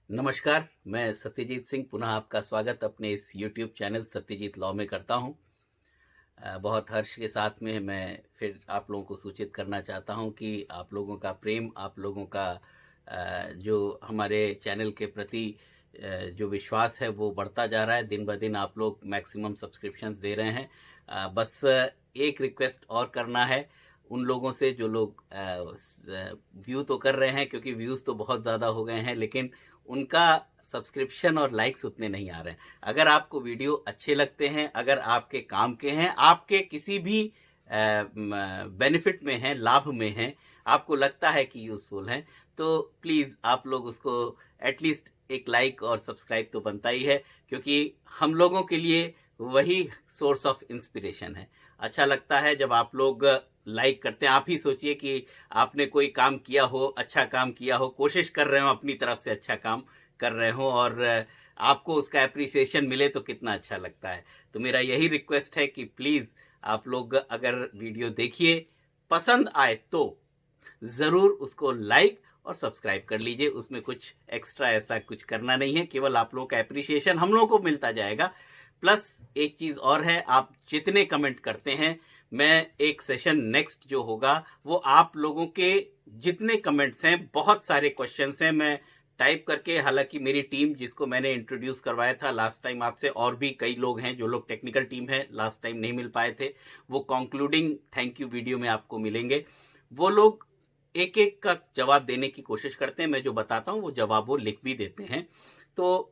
नमस्कार, मैं सत्यजीत सिंह पुनः आपका स्वागत अपने इस यूट्यूब चैनल सत्यजीत लॉ में करता हूं। बहुत हर्ष के साथ में मैं फिर आप लोगों को सूचित करना चाहता हूं कि आप लोगों का प्रेम, आप लोगों का जो हमारे चैनल के प्रति जो विश्वास है वो बढ़ता जा रहा है। दिन ब दिन आप लोग मैक्सिमम सब्सक्रिप्शंस दे रहे हैं। बस एक रिक्वेस्ट और करना है उन लोगों से जो लोग व्यू तो कर रहे हैं, क्योंकि व्यूज़ तो बहुत ज़्यादा हो गए हैं, लेकिन उनका सब्सक्रिप्शन और लाइक्स उतने नहीं आ रहे हैं। अगर आपको वीडियो अच्छे लगते हैं, अगर आपके काम के हैं, आपके किसी भी बेनिफिट में हैं, लाभ में हैं, आपको लगता है कि यूज़फुल हैं, तो प्लीज़ आप लोग उसको एटलीस्ट एक लाइक और सब्सक्राइब तो बनता ही है, क्योंकि हम लोगों के लिए वही सोर्स ऑफ इंस्पिरेशन है। अच्छा लगता है जब आप लोग लाइक करते हैं। आप ही सोचिए कि आपने कोई काम किया हो, अच्छा काम किया हो, कोशिश कर रहे हो अपनी तरफ से अच्छा काम कर रहे हो और आपको उसका एप्रिसिएशन मिले तो कितना अच्छा लगता है। तो मेरा यही रिक्वेस्ट है कि प्लीज़ आप लोग अगर वीडियो देखिए, पसंद आए तो ज़रूर उसको लाइक और सब्सक्राइब कर लीजिए। उसमें कुछ एक्स्ट्रा ऐसा कुछ करना नहीं है, केवल आप लोगों का एप्रिसिएशन हम लोगों को मिलता जाएगा। प्लस एक चीज़ और है, आप जितने कमेंट करते हैं, मैं एक सेशन नेक्स्ट जो होगा वो आप लोगों के जितने कमेंट्स हैं, बहुत सारे क्वेश्चंस हैं, मैं टाइप करके, हालांकि मेरी टीम जिसको मैंने इंट्रोड्यूस करवाया था लास्ट टाइम आपसे, और भी कई लोग हैं जो लोग टेक्निकल टीम है, लास्ट टाइम नहीं मिल पाए थे, वो कंक्लूडिंग थैंक यू वीडियो में आपको मिलेंगे। वो लोग एक एक का जवाब देने की कोशिश करते हैं। मैं जो बताता हूँ वो जवाब वो लिख भी देते हैं। तो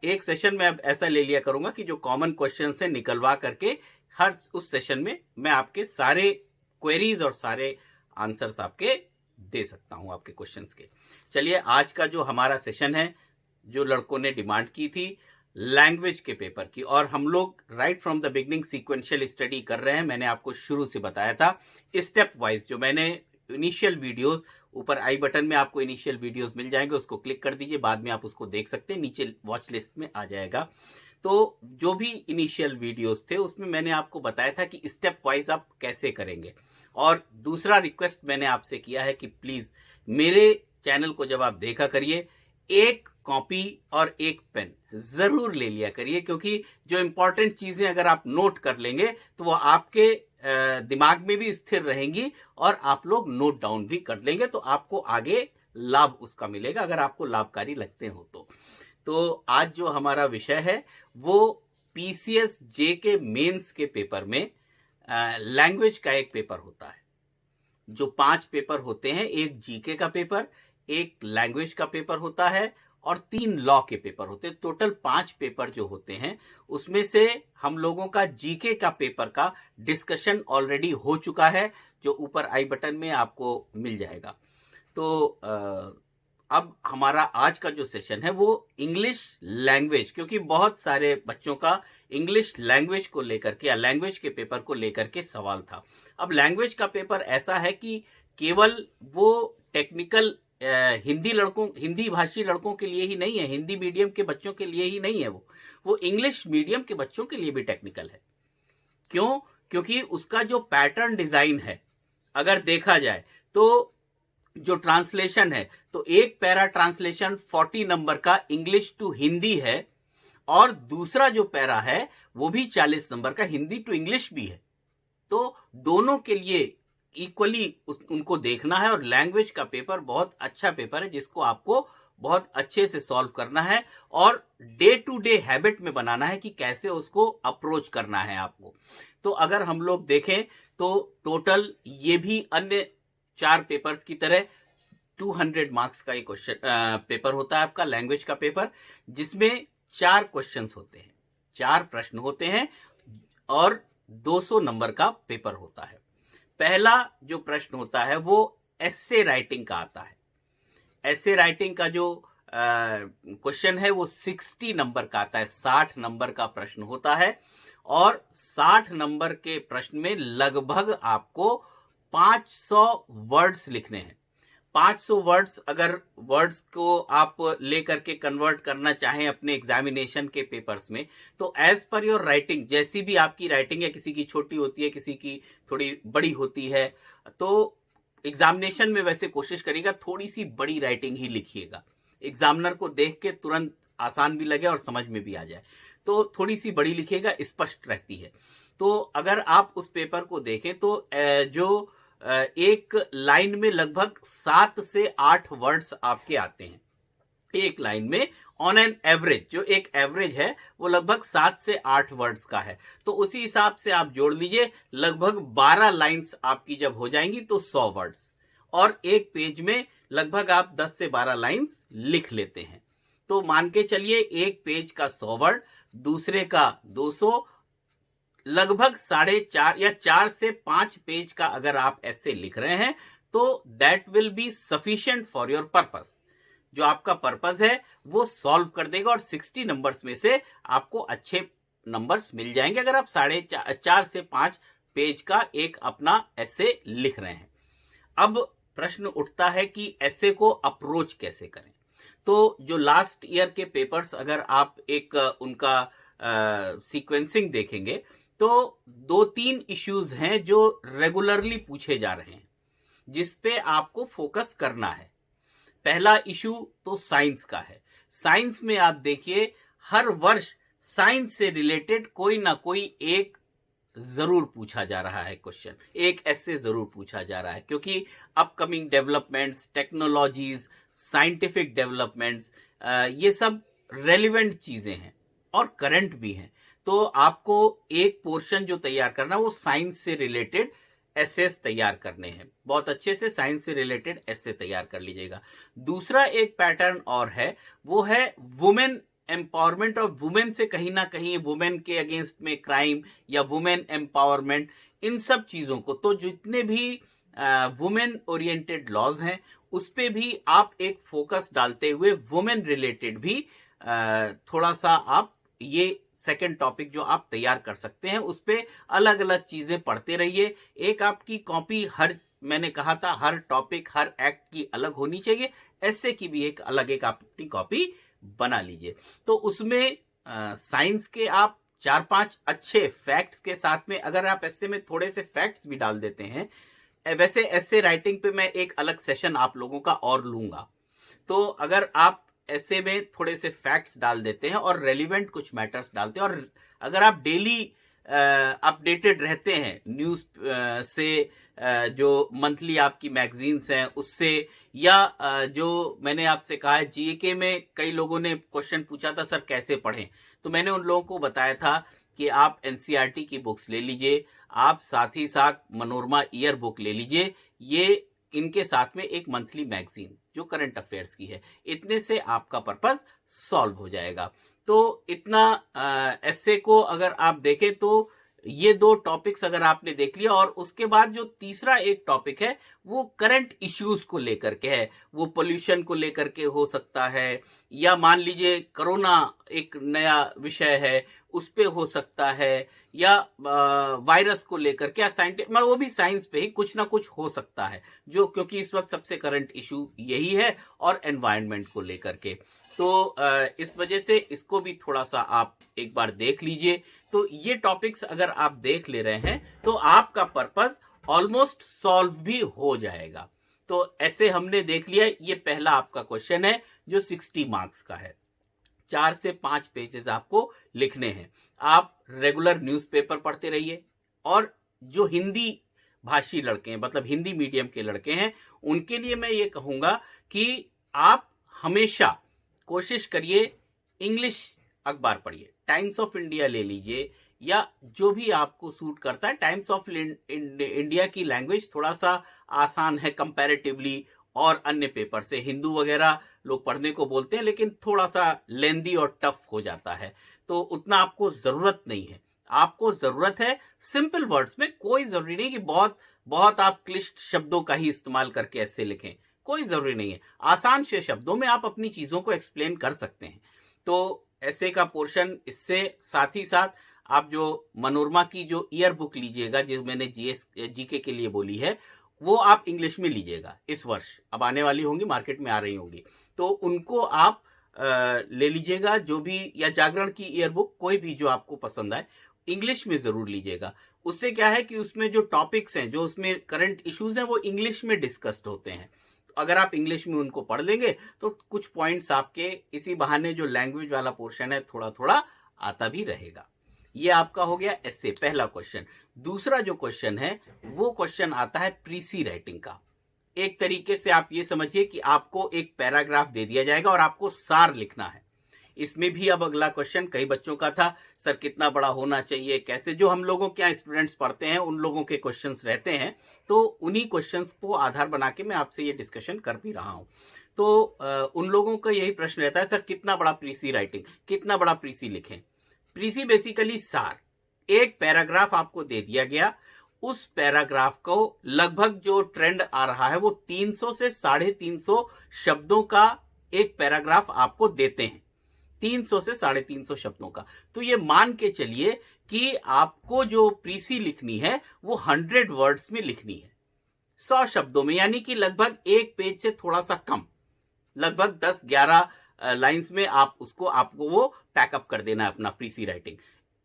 एक सेशन में अब ऐसा ले लिया करूंगा कि जो कॉमन क्वेश्चन से निकलवा करके हर उस सेशन में मैं आपके सारे क्वेरीज और सारे आंसर्स आपके दे सकता हूं, आपके क्वेश्चंस के। चलिए, आज का जो हमारा सेशन है, जो लड़कों ने डिमांड की थी लैंग्वेज के पेपर की, और हम लोग right from the beginning sequential study कर रहे हैं। मैंने आपको शुरू से बताया था स्टेप वाइज, जो मैंने इनिशियल वीडियोस, ऊपर आई बटन में आपको इनिशियल वीडियोस मिल जाएंगे, उसको क्लिक कर दीजिए, बाद में आप उसको देख सकते हैं, नीचे वॉच लिस्ट में आ जाएगा। तो जो भी इनिशियल वीडियोस थे उसमें मैंने आपको बताया था कि स्टेप वाइज आप कैसे करेंगे। और दूसरा रिक्वेस्ट मैंने आपसे किया है कि प्लीज मेरे चैनल को जब आप देखा करिए, एक कॉपी और एक पेन जरूर ले लिया करिए, क्योंकि जो इंपॉर्टेंट चीजें अगर आप नोट कर लेंगे तो वो आपके दिमाग में भी स्थिर रहेंगी और आप लोग नोट डाउन भी कर लेंगे, तो आपको आगे लाभ उसका मिलेगा, अगर आपको लाभकारी लगते हो तो आज जो हमारा विषय है वो पीसीएस जे के मेंस के पेपर में लैंग्वेज का एक पेपर होता है। जो 5 पेपर होते हैं, एक जीके का पेपर, एक लैंग्वेज का पेपर होता है और 3 लॉ के पेपर होते हैं। टोटल 5 पेपर जो होते हैं, उसमें से हम लोगों का जीके का पेपर का डिस्कशन ऑलरेडी हो चुका है, जो ऊपर आई बटन में आपको मिल जाएगा। तो अब हमारा आज का जो सेशन है वो इंग्लिश लैंग्वेज, क्योंकि बहुत सारे बच्चों का इंग्लिश लैंग्वेज को लेकर के या लैंग्वेज के पेपर को लेकर के सवाल था। अब लैंग्वेज का पेपर ऐसा है कि केवल वो टेक्निकल हिंदी भाषी लड़कों के लिए ही नहीं है, हिंदी मीडियम के बच्चों के लिए ही नहीं है, वो इंग्लिश मीडियम के बच्चों के लिए भी टेक्निकल है। क्यों? क्योंकि उसका जो पैटर्न डिजाइन है, अगर देखा जाए तो जो ट्रांसलेशन है, तो एक पैरा ट्रांसलेशन 40 नंबर का इंग्लिश टू हिंदी है, और दूसरा जो पैरा है वो भी 40 नंबर का हिंदी टू इंग्लिश भी है। तो दोनों के लिए इक्वली उनको देखना है, और लैंग्वेज का पेपर बहुत अच्छा पेपर है जिसको आपको बहुत अच्छे से सॉल्व करना है और डे टू डे हैबिट में बनाना है कि कैसे उसको अप्रोच करना है आपको। तो अगर हम लोग देखें तो टोटल ये भी अन्य 4 पेपर्स की तरह 200 मार्क्स का एक क्वेश्चन पेपर होता है आपका, लैंग्वेज का पेपर, जिसमें 4 क्वेश्चंस होते हैं, 4 प्रश्न होते हैं और 200 नंबर का पेपर होता है। पहला जो प्रश्न होता है वो एस्से राइटिंग का आता है। एस्से राइटिंग का जो क्वेश्चन है वो 60 नंबर का आता है, 60 नंबर का प्रश्न होता है, और 60 नंबर के प्रश्न में लगभग आपको 500 वर्ड्स लिखने हैं। 500 वर्ड्स, अगर वर्ड्स को आप लेकर के कन्वर्ट करना चाहें अपने एग्जामिनेशन के पेपर्स में, तो एज पर योर राइटिंग, जैसी भी आपकी राइटिंग है, किसी की छोटी होती है, किसी की थोड़ी बड़ी होती है, तो एग्जामिनेशन में वैसे कोशिश करिएगा थोड़ी सी बड़ी राइटिंग ही लिखिएगा। एग्जामिनर को देख के तुरंत आसान भी लगे और समझ में भी आ जाए। तो थोड़ी सी बड़ी लिखिएगा, स्पष्ट रहती है। तो अगर आप उस पेपर को देखें तो जो एक लाइन में लगभग 7 से 8 वर्ड्स आपके आते हैं एक लाइन में। ऑन एन एवरेज, जो एक एवरेज है वो लगभग 7 से 8 वर्ड्स का है। तो उसी हिसाब से आप जोड़ लीजिए, लगभग 12 लाइंस आपकी जब हो जाएंगी तो 100 वर्ड्स, और एक पेज में लगभग आप 10 से 12 लाइंस लिख लेते हैं। तो मान के चलिए एक पेज का 100 वर्ड, दूसरे का 200, लगभग 4.5 या 4 से 5 पेज का अगर आप ऐसे लिख रहे हैं तो that will be sufficient for your purpose. जो आपका पर्पस है वो सॉल्व कर देगा और 60 नंबर्स में से आपको अच्छे नंबर्स मिल जाएंगे अगर आप 4.5 से 5 पेज का एक अपना ऐसे लिख रहे हैं। अब प्रश्न उठता है कि ऐसे को अप्रोच कैसे करें। तो जो लास्ट ईयर के पेपर्स अगर आप एक उनका सीक्वेंसिंग देखेंगे तो 2-3 इश्यूज हैं जो रेगुलरली पूछे जा रहे हैं जिस पे आपको फोकस करना है। पहला इशू तो साइंस का है। साइंस में आप देखिए हर वर्ष साइंस से रिलेटेड कोई ना कोई एक जरूर पूछा जा रहा है क्वेश्चन, एक ऐसे जरूर पूछा जा रहा है, क्योंकि upcoming developments, technologies, scientific developments, ये सब रेलिवेंट चीजें हैं और करंट भी हैं। तो आपको एक पोर्शन जो तैयार करना वो साइंस से रिलेटेड एसेस तैयार करने हैं। बहुत अच्छे से साइंस से रिलेटेड एसे तैयार कर लीजिएगा। दूसरा एक पैटर्न और है, वो है वुमेन एम्पावरमेंट, और वुमेन से कहीं ना कहीं वुमेन के अगेंस्ट में क्राइम या वुमेन एम्पावरमेंट, इन सब चीजों को, तो जितने भी वुमेन ओरिएंटेड लॉज हैं उस पे भी आप एक फोकस डालते हुए वुमेन रिलेटेड भी थोड़ा सा आप ये सेकंड टॉपिक जो आप तैयार कर सकते हैं उस पे अलग अलग चीजें पढ़ते रहिए। एक आपकी कॉपी हर, मैंने कहा था हर टॉपिक हर एक्ट की अलग होनी चाहिए, ऐसे की भी एक अलग एक आप अपनी कॉपी बना लीजिए। तो उसमें साइंस के आप 4-5 अच्छे फैक्ट्स के साथ में अगर आप ऐसे में थोड़े से फैक्ट्स भी डाल देते हैं, वैसे ऐसे राइटिंग पे मैं एक अलग सेशन आप लोगों का और लूंगा। तो अगर आप ऐसे में थोड़े से फैक्ट्स डाल देते हैं और रेलिवेंट कुछ मैटर्स डालते हैं, और अगर आप डेली अपडेटेड रहते हैं न्यूज से, जो मंथली आपकी मैगजीन्स हैं उससे, या जो मैंने आपसे कहा है जीके में कई लोगों ने क्वेश्चन पूछा था सर कैसे पढ़ें, तो मैंने उन लोगों को बताया था कि आप एनसीईआरटी की बुक्स ले लीजिए, आप साथ ही साथ मनोरमा ईयर बुक ले लीजिए, ये इनके साथ में एक मंथली मैगजीन जो करंट अफेयर्स की है, इतने से आपका पर्पस सॉल्व हो जाएगा। तो इतना ऐसे को अगर आप देखें तो ये 2 टॉपिक्स अगर आपने देख लिया, और उसके बाद जो तीसरा एक टॉपिक है वो करंट इश्यूज को लेकर के है। वो पोल्यूशन को लेकर के हो सकता है, या मान लीजिए कोरोना एक नया विषय है उस पे हो सकता है, या वायरस को लेकर के, या साइंटिफिक, वो भी साइंस पे ही कुछ ना कुछ हो सकता है, जो क्योंकि इस वक्त सबसे करंट इशू यही है, और एनवायरनमेंट को लेकर के। तो इस वजह से इसको भी थोड़ा सा आप एक बार देख लीजिए। तो ये टॉपिक्स अगर आप देख ले रहे हैं तो आपका पर्पस ऑलमोस्ट सॉल्व भी हो जाएगा। तो ऐसे हमने देख लिया, ये पहला आपका क्वेश्चन है जो 60 मार्क्स का है। 4 से 5 पेजेस आपको लिखने हैं। आप रेगुलर न्यूज़पेपर पढ़ते रहिए, और जो हिंदी भाषी लड़के हैं, मतलब हिंदी मीडियम के लड़के हैं, उनके लिए मैं ये कहूंगा कि आप हमेशा कोशिश करिए इंग्लिश अखबार पढ़िए। टाइम्स ऑफ इंडिया ले लीजिए, या जो भी आपको सूट करता है। टाइम्स ऑफ इंडिया की लैंग्वेज थोड़ा सा आसान है कंपैरेटिवली और अन्य पेपर से। हिंदू वगैरह लोग पढ़ने को बोलते हैं लेकिन थोड़ा सा लेंदी और टफ हो जाता है, तो उतना आपको जरूरत नहीं है। आपको जरूरत है सिंपल वर्ड्स में। कोई जरूरी नहीं कि बहुत बहुत आप क्लिष्ट शब्दों का ही इस्तेमाल करके ऐसे लिखें, कोई जरूरी नहीं है। आसान से शब्दों में आप अपनी चीजों को एक्सप्लेन कर सकते हैं। तो ऐसे का पोर्शन, इससे साथ ही साथ आप जो मनोरमा की जो ईयर बुक लीजिएगा, जो मैंने जीके के लिए बोली है, वो आप इंग्लिश में लीजिएगा। इस वर्ष अब आने वाली होंगी, मार्केट में आ रही होंगी, तो उनको आप ले लीजिएगा। जो भी, या जागरण की ईयर बुक, कोई भी जो आपको पसंद आए, इंग्लिश में जरूर लीजिएगा। उससे क्या है कि उसमें जो टॉपिक्स हैं, जो उसमें करंट इश्यूज हैं, वो इंग्लिश में डिस्कस्ड होते हैं। अगर आप इंग्लिश में उनको पढ़ लेंगे तो कुछ पॉइंट्स आपके इसी बहाने जो लैंग्वेज वाला पोर्शन है थोड़ा थोड़ा आता भी रहेगा। ये आपका हो गया एसे, पहला क्वेश्चन। दूसरा जो क्वेश्चन है वो क्वेश्चन आता है प्रीसी राइटिंग का। एक तरीके से आप ये समझिए कि आपको एक पैराग्राफ दे दिया जाएगा और आपको सार लिखना है। इसमें भी अब अगला क्वेश्चन कई बच्चों का था, सर कितना बड़ा होना चाहिए, कैसे, जो हम लोगों के यहाँ स्टूडेंट्स पढ़ते हैं उन लोगों के क्वेश्चंस रहते हैं, तो उन्हीं क्वेश्चंस को आधार बना के मैं आपसे ये डिस्कशन कर भी रहा हूँ। तो उन लोगों का यही प्रश्न रहता है, सर कितना बड़ा प्रीसी राइटिंग, कितना बड़ा प्रीसी लिखें। प्रीसी बेसिकली सार, एक पैराग्राफ आपको दे दिया गया, उस पैराग्राफ को लगभग जो ट्रेंड आ रहा है वो 300 से 350 शब्दों का एक पैराग्राफ आपको देते हैं, 300 से 350 शब्दों का। तो ये मान के चलिए कि आपको जो प्रीसी लिखनी है वो 100 वर्ड्स में लिखनी है, 100 शब्दों में, यानी कि लगभग एक पेज से थोड़ा सा कम, लगभग 10-11 लाइंस में आपको वो पैकअप कर देना है अपना प्रीसी राइटिंग।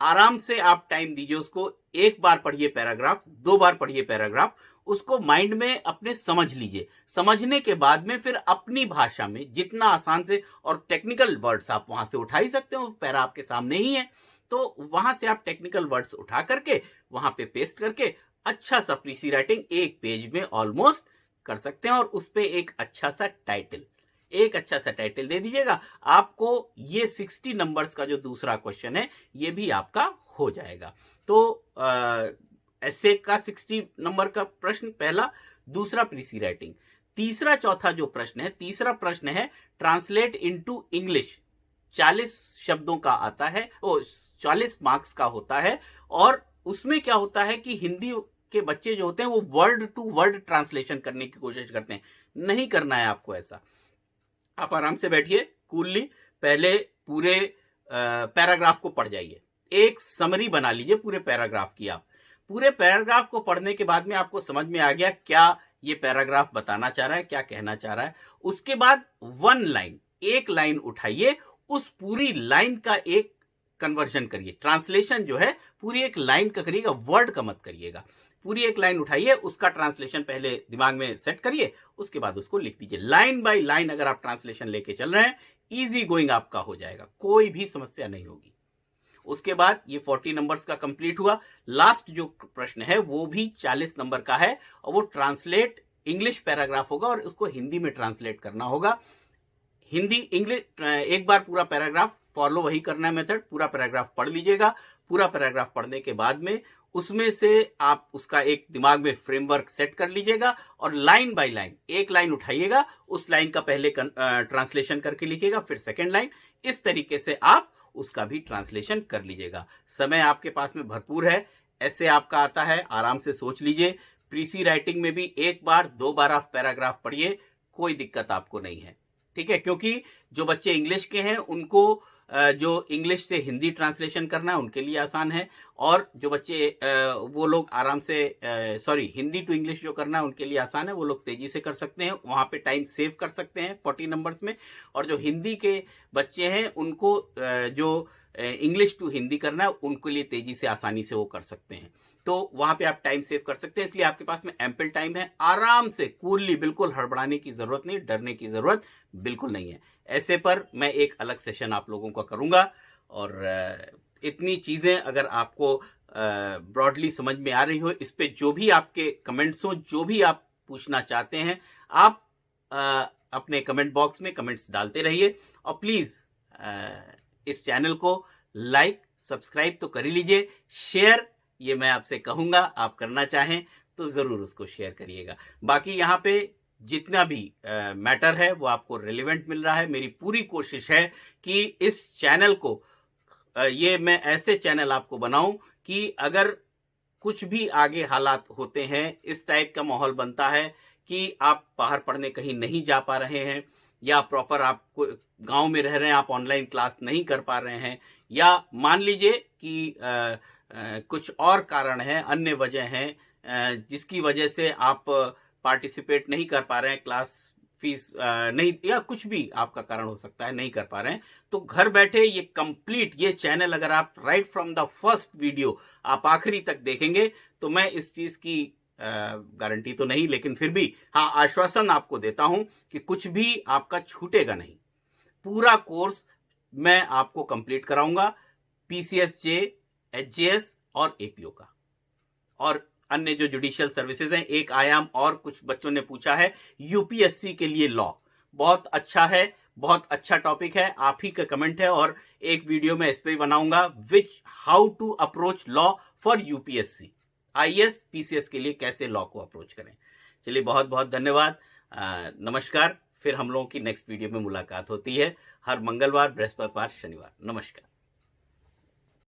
आराम से आप टाइम दीजिए उसको, एक बार पढ़िए पैराग्राफ, 2 बार पढ़िए पैराग्राफ, उसको माइंड में अपने समझ लीजिए। समझने के बाद में फिर अपनी भाषा में जितना आसान से, और टेक्निकल वर्ड्स आप वहां से उठा ही सकते हो, पैरा आपके सामने ही है, तो वहां से आप टेक्निकल वर्ड्स उठा करके वहां पे पेस्ट करके अच्छा सा प्रीसी राइटिंग एक पेज में ऑलमोस्ट कर सकते हैं। और उस पे एक अच्छा सा टाइटल दे दीजिएगा। आपको ये 60 नंबर्स का जो दूसरा क्वेश्चन है ये भी आपका हो जाएगा। तो एसे का 60 नंबर का प्रश्न पहला, दूसरा प्रीसी राइटिंग। तीसरा चौथा जो प्रश्न है, तीसरा प्रश्न है ट्रांसलेट इनटू इंग्लिश, 40 शब्दों का आता है, 40 मार्क्स का होता है। और उसमें क्या होता है कि हिंदी के बच्चे जो होते हैं वो वर्ड टू वर्ड ट्रांसलेशन करने की कोशिश करते हैं। नहीं करना है आपको ऐसा। आप आराम से बैठिए, कूलली, पहले पूरे पैराग्राफ को पढ़ जाइए, एक समरी बना लीजिए पूरे पैराग्राफ की। आप पूरे पैराग्राफ को पढ़ने के बाद में आपको समझ में आ गया क्या ये पैराग्राफ बताना चाह रहा है, क्या कहना चाह रहा है। उसके बाद एक लाइन उठाइए, उस पूरी लाइन का एक कन्वर्जन करिए, ट्रांसलेशन जो है पूरी एक लाइन का करिएगा, वर्ड का मत करिएगा। पूरी एक लाइन उठाइए, उसका ट्रांसलेशन पहले दिमाग में सेट करिए, उसके बाद उसको लिख दीजिए। लाइन बाय लाइन अगर आप ट्रांसलेशन लेके चल रहे हैं, इजी गोइंग आपका हो जाएगा, कोई भी समस्या नहीं होगी। उसके बाद ये 40 नंबर्स का कंप्लीट हुआ। लास्ट जो प्रश्न है वो भी 40 नंबर का है, और वो ट्रांसलेट इंग्लिश पैराग्राफ होगा और उसको हिंदी में ट्रांसलेट करना होगा। हिंदी इंग्लिश एक बार पूरा पैराग्राफ फॉलो वही करना है मेथड, पूरा पैराग्राफ पढ़ लीजिएगा। पूरा पैराग्राफ पढ़ने के बाद में उसमें से आप उसका एक दिमाग में फ्रेमवर्क सेट कर लीजिएगा, और लाइन बाय लाइन एक लाइन उठाइएगा, उस लाइन का पहले ट्रांसलेशन करके लिखिएगा, फिर सेकेंड लाइन, इस तरीके से आप उसका भी ट्रांसलेशन कर लीजिएगा। समय आपके पास में भरपूर है, ऐसे आपका आता है, आराम से सोच लीजिए। प्रीसी राइटिंग में भी एक बार 2 बार आप पैराग्राफ पढ़िए, कोई दिक्कत आपको नहीं है, ठीक है। क्योंकि जो बच्चे इंग्लिश के हैं उनको जो इंग्लिश से हिंदी ट्रांसलेशन करना है उनके लिए आसान है, और जो बच्चे वो लोग आराम से हिंदी टू इंग्लिश जो करना है उनके लिए आसान है, वो लोग तेजी से कर सकते हैं, वहां पे टाइम सेव कर सकते हैं 40 नंबर्स में। और जो हिंदी के बच्चे हैं उनको जो इंग्लिश टू हिंदी करना है उनके लिए तेजी से आसानी से वो कर सकते हैं, तो वहां पे आप टाइम सेव कर सकते हैं। इसलिए आपके पास में एम्पल टाइम है, आराम से कूलली, बिल्कुल हड़बड़ाने की जरूरत नहीं, डरने की जरूरत बिल्कुल नहीं है। ऐसे पर मैं एक अलग सेशन आप लोगों का करूंगा, और इतनी चीजें अगर आपको ब्रॉडली समझ में आ रही हो, इस पे जो भी आपके कमेंट्स हो, जो भी आप पूछना चाहते हैं, आप अपने कमेंट बॉक्स में कमेंट्स डालते रहिए। और प्लीज इस चैनल को लाइक सब्सक्राइब तो कर ही लीजिए, शेयर ये मैं आपसे कहूंगा, आप करना चाहें तो जरूर उसको शेयर करिएगा। बाकी यहाँ पे जितना भी मैटर है वो आपको रिलेवेंट मिल रहा है। मेरी पूरी कोशिश है कि इस चैनल को ये मैं ऐसे चैनल आपको बनाऊं कि अगर कुछ भी आगे हालात होते हैं, इस टाइप का माहौल बनता है कि आप बाहर पढ़ने कहीं नहीं जा पा रहे हैं, या प्रॉपर आप गांव में रह रहे हैं, आप ऑनलाइन क्लास नहीं कर पा रहे हैं, या मान लीजिए कि कुछ और कारण है, अन्य वजह है जिसकी वजह से आप पार्टिसिपेट नहीं कर पा रहे हैं, क्लास फीस नहीं, या कुछ भी आपका कारण हो सकता है, नहीं कर पा रहे हैं, तो घर बैठे ये कंप्लीट ये चैनल अगर आप right from the first video आप आखिरी तक देखेंगे तो मैं इस चीज की गारंटी तो नहीं, लेकिन फिर भी हाँ, आश्वासन आपको देता हूं कि कुछ भी आपका छूटेगा नहीं। पूरा कोर्स मैं आपको कंप्लीट कराऊंगा, पीसीएसजे, एचजेएस और एपीओ का, और अन्य जो जुडिशियल सर्विसेज हैं। एक आयाम और कुछ बच्चों ने पूछा है, यूपीएससी के लिए लॉ बहुत अच्छा है, बहुत अच्छा टॉपिक है, आप ही का कमेंट है, और एक वीडियो में इस पे बनाऊंगा, which how to approach law for UPSC, IAS PCS के लिए कैसे लॉ को अप्रोच करें। चलिए, बहुत बहुत धन्यवाद, नमस्कार। फिर हम लोगों की नेक्स्ट वीडियो में मुलाकात होती है, हर मंगलवार, बृहस्पतिवार, शनिवार। नमस्कार।